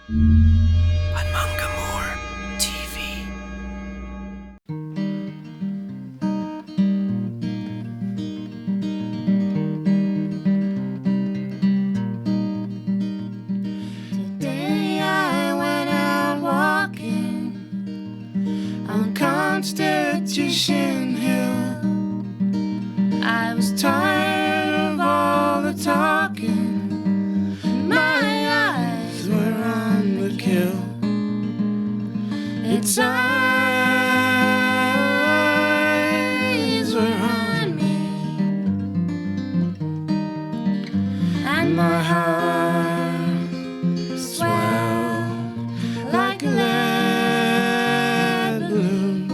Mangamore TV. Today I went out walking on Constitution Hill. I was tired of all the talking. My eyes were on the kill. Its eyes were on me, and my heart swelled like a lead balloon.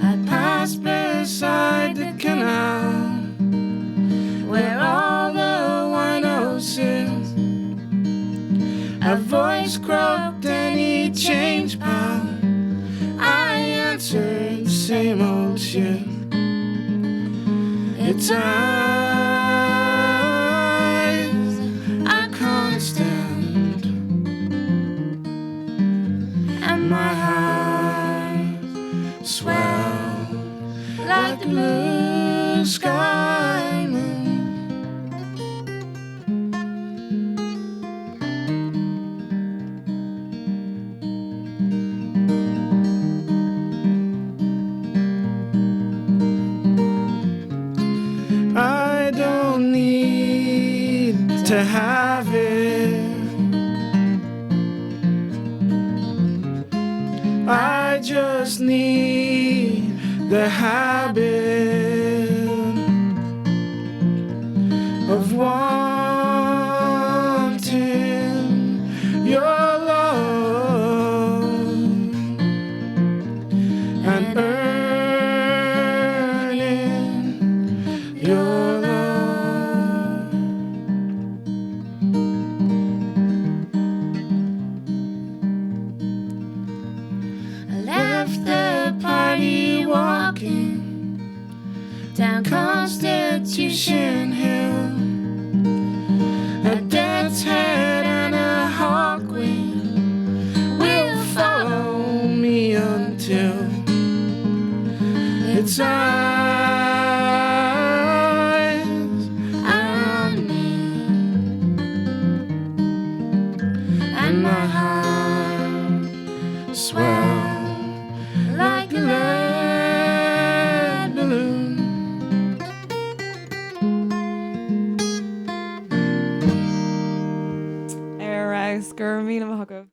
I passed beside the canal where all the winos sit. A voice croaked and he changed, pal. I answered the same old shit. Its eyes are constant, and my heart swelled like the blue sky moon. I don't need to have it. I just need the habit of wanting your love and earning your love. I left the party walking down Constitution Hill. A death's head and a hawk wing will follow me until its eyes are on me, and my heart swelled like a lead balloon. Alright, skirmina mahaka.